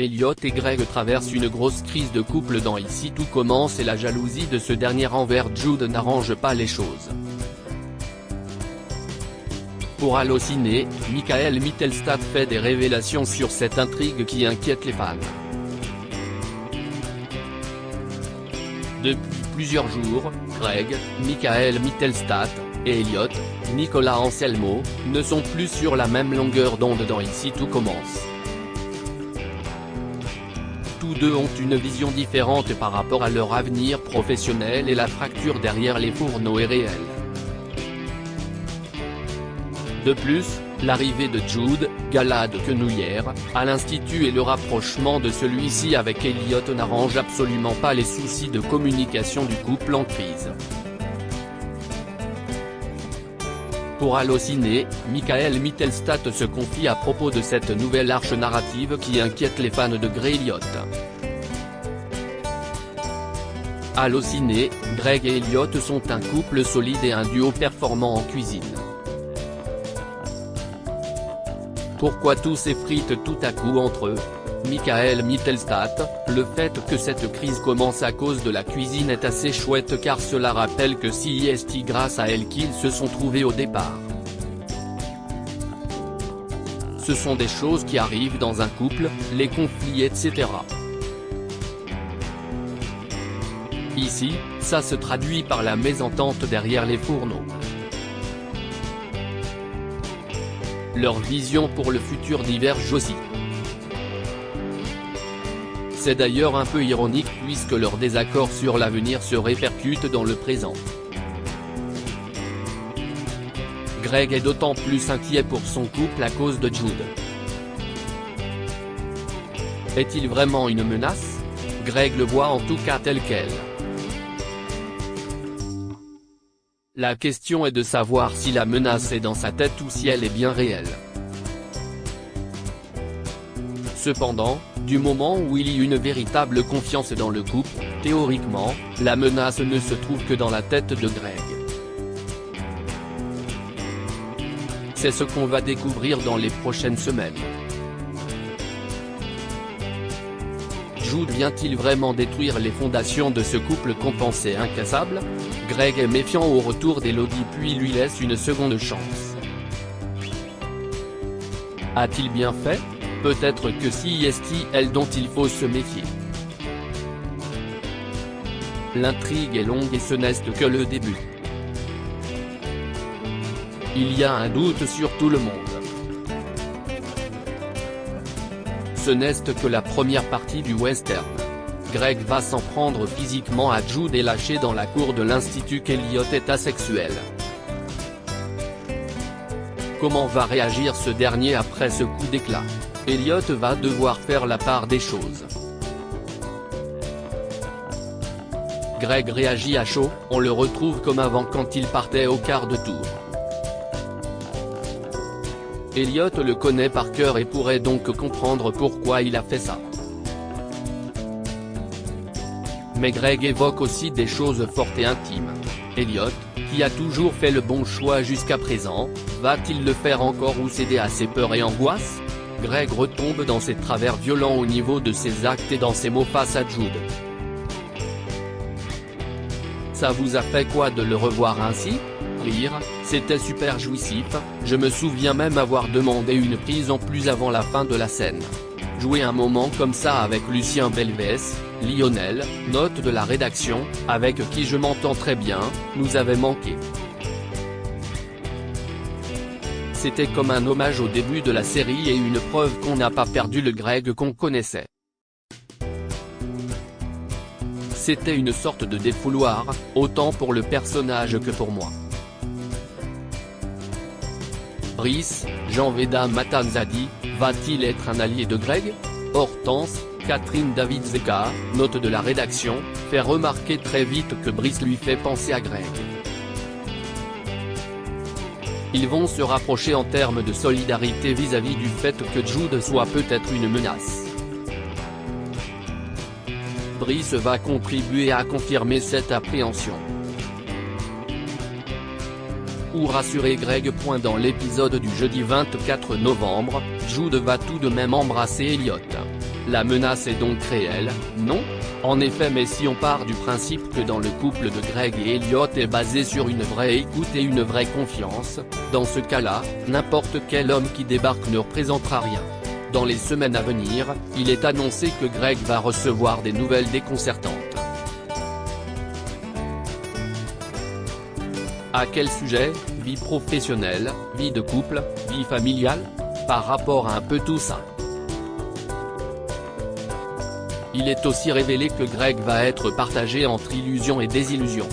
Elliot et Greg traversent une grosse crise de couple dans Ici tout commence et la jalousie de ce dernier envers Jude n'arrange pas les choses. Pour Allociné, Michael Mittelstadt fait des révélations sur cette intrigue qui inquiète les fans. Depuis plusieurs jours, Greg, Michael Mittelstadt, et Elliot, Nicolas Anselmo, ne sont plus sur la même longueur d'onde dans Ici tout commence. Tous deux ont une vision différente par rapport à leur avenir professionnel et la fracture derrière les fourneaux est réelle. De plus, l'arrivée de Jude, Galad Quenouillère, à l'Institut et le rapprochement de celui-ci avec Elliot n'arrange absolument pas les soucis de communication du couple en crise. Pour Allociné, Michael Mittelstadt se confie à propos de cette nouvelle arche narrative qui inquiète les fans de Greg Elliot. Allociné, Greg et Elliot sont un couple solide et un duo performant en cuisine. Pourquoi tout s'effrite tout à coup entre eux? Michael Mittelstadt, le fait que cette crise commence à cause de la cuisine est assez chouette car cela rappelle que c'est grâce à elle qu'ils se sont trouvés au départ. Ce sont des choses qui arrivent dans un couple, les conflits etc. Ici, ça se traduit par la mésentente derrière les fourneaux. Leur vision pour le futur diverge aussi. C'est d'ailleurs un peu ironique puisque leur désaccord sur l'avenir se répercute dans le présent. Greg est d'autant plus inquiet pour son couple à cause de Jude. Est-il vraiment une menace? Greg le voit en tout cas tel quel. La question est de savoir si la menace est dans sa tête ou si elle est bien réelle. Cependant, du moment où il y a une véritable confiance dans le couple, théoriquement, la menace ne se trouve que dans la tête de Greg. C'est ce qu'on va découvrir dans les prochaines semaines. Jude vient-il vraiment détruire les fondations de ce couple qu'on pensait incassable? Greg est méfiant au retour d'Elodie puis lui laisse une seconde chance. A-t-il bien fait? Peut-être que c'est elle dont il faut se méfier. L'intrigue est longue et ce n'est que le début. Il y a un doute sur tout le monde. Ce n'est que la première partie du western. Greg va s'en prendre physiquement à Jude et lâcher dans la cour de l'Institut qu'Elliot est asexuel. Comment va réagir ce dernier après ce coup d'éclat? Elliot va devoir faire la part des choses. Greg réagit à chaud, on le retrouve comme avant quand il partait au quart de tour. Elliot le connaît par cœur et pourrait donc comprendre pourquoi il a fait ça. Mais Greg évoque aussi des choses fortes et intimes. Elliot, qui a toujours fait le bon choix jusqu'à présent, va-t-il le faire encore ou céder à ses peurs et angoisses? Greg retombe dans ses travers violents au niveau de ses actes et dans ses mots face à Jude. Ça vous a fait quoi de le revoir ainsi? Rire, c'était super jouissif, je me souviens même avoir demandé une prise en plus avant la fin de la scène. Jouer un moment comme ça avec Lucien Belvès, Lionel, note de la rédaction, avec qui je m'entends très bien, nous avait manqué. C'était comme un hommage au début de la série et une preuve qu'on n'a pas perdu le Greg qu'on connaissait. C'était une sorte de défouloir, autant pour le personnage que pour moi. Brice, Jean-Veda Matanzadi, va-t-il être un allié de Greg? Hortense, Catherine David-Zeka, note de la rédaction, fait remarquer très vite que Brice lui fait penser à Greg. Ils vont se rapprocher en termes de solidarité vis-à-vis du fait que Jude soit peut-être une menace. Brice va contribuer à confirmer cette appréhension. Ou rassurer Greg. Dans l'épisode du jeudi 24 novembre, Jude va tout de même embrasser Elliot. La menace est donc réelle, non? En effet, mais si on part du principe que dans le couple de Greg et Elliot est basé sur une vraie écoute et une vraie confiance, dans ce cas-là, n'importe quel homme qui débarque ne représentera rien. Dans les semaines à venir, il est annoncé que Greg va recevoir des nouvelles déconcertantes. À quel sujet? Vie professionnelle, vie de couple, vie familiale? Par rapport à un peu tout ça. Il est aussi révélé que Greg va être partagé entre illusion et désillusion.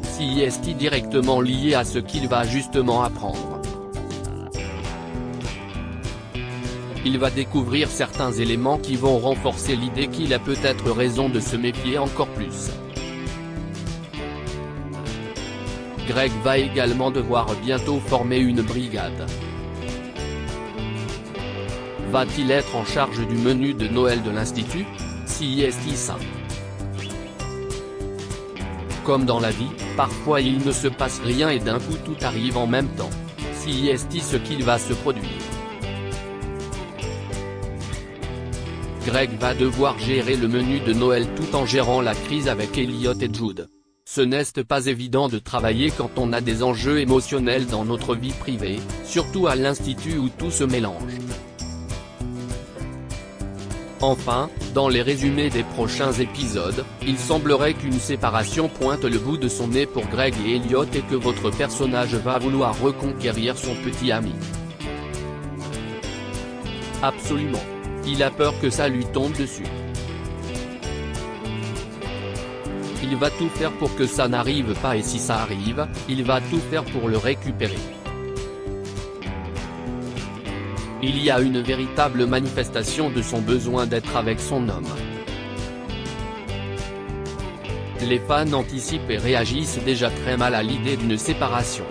Si est-il directement lié à ce qu'il va justement apprendre? Il va découvrir certains éléments qui vont renforcer l'idée qu'il a peut-être raison de se méfier encore plus. Greg va également devoir bientôt former une brigade. Va-t-il être en charge du menu de Noël de l'Institut? Si est-il ça? Comme dans la vie, parfois il ne se passe rien et d'un coup tout arrive en même temps. Si est-il ce qu'il va se produire? Greg va devoir gérer le menu de Noël tout en gérant la crise avec Elliot et Jude. Ce n'est pas évident de travailler quand on a des enjeux émotionnels dans notre vie privée, surtout à l'Institut où tout se mélange. Enfin, dans les résumés des prochains épisodes, il semblerait qu'une séparation pointe le bout de son nez pour Greg et Elliot et que votre personnage va vouloir reconquérir son petit ami. Absolument. Il a peur que ça lui tombe dessus. Il va tout faire pour que ça n'arrive pas et si ça arrive, il va tout faire pour le récupérer. Il y a une véritable manifestation de son besoin d'être avec son homme. Les fans anticipent et réagissent déjà très mal à l'idée d'une séparation.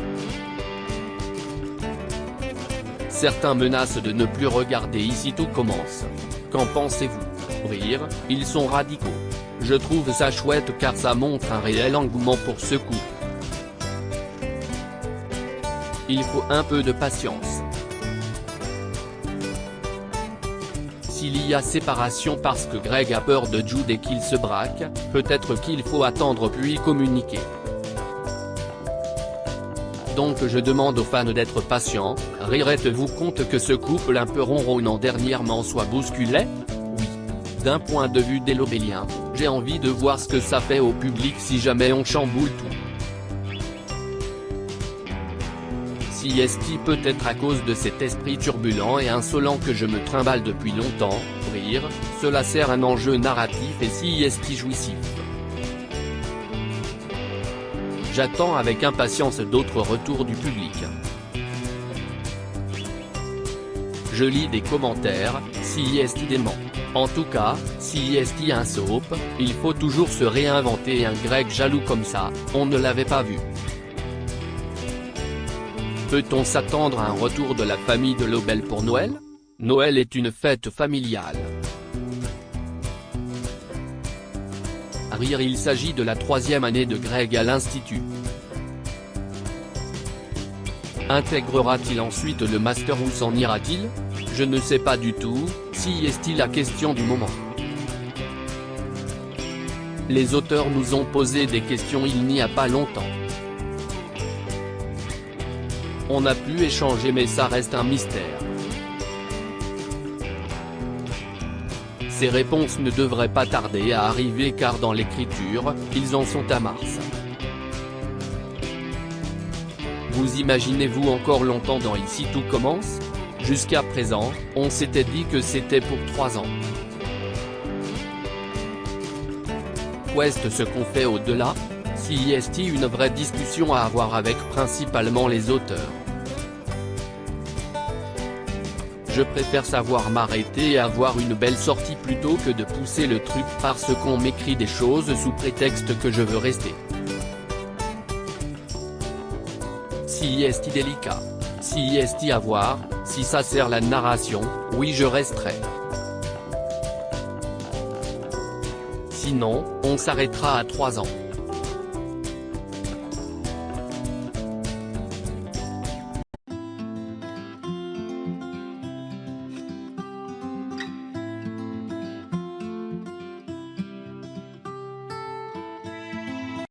Certains menacent de ne plus regarder Ici tout commence. Qu'en pensez-vous? Rire, ils sont radicaux. Je trouve ça chouette car ça montre un réel engouement pour ce couple. Il faut un peu de patience. S'il y a séparation parce que Greg a peur de Jude et qu'il se braque, peut-être qu'il faut attendre puis communiquer. Donc je demande aux fans d'être patients. Rirez-vous compte que ce couple un peu ronronnant dernièrement soit bousculé? Oui. D'un point de vue délobélien, j'ai envie de voir ce que ça fait au public si jamais on chamboule tout. Si est-il peut-être à cause de cet esprit turbulent et insolent que je me trimballe depuis longtemps? Rire, cela sert un enjeu narratif et si est-il jouissif. J'attends avec impatience d'autres retours du public. Je lis des commentaires, si est-il dément. En tout cas, si est-il un soap, il faut toujours se réinventer et un Greg jaloux comme ça, on ne l'avait pas vu. Peut-on s'attendre à un retour de la famille de Lobel pour Noël? Noël est une fête familiale. Rire, il s'agit de la 3e année de Greg à l'Institut. Intégrera-t-il ensuite le master ou s'en ira-t-il? Je ne sais pas du tout, si est-il la question du moment. Les auteurs nous ont posé des questions il n'y a pas longtemps. On a pu échanger mais ça reste un mystère. Ces réponses ne devraient pas tarder à arriver car dans l'écriture, ils en sont à mars. Vous imaginez-vous encore longtemps dans Ici tout commence? Jusqu'à présent, on s'était dit que c'était pour 3 ans. Qu'est-ce qu'on fait au-delà? Si est-il une vraie discussion à avoir avec principalement les auteurs? Je préfère savoir m'arrêter et avoir une belle sortie plutôt que de pousser le truc parce qu'on m'écrit des choses sous prétexte que je veux rester. Si est-il délicat? Si est-il à voir? Si ça sert la narration, oui je resterai. Sinon, on s'arrêtera à 3 ans.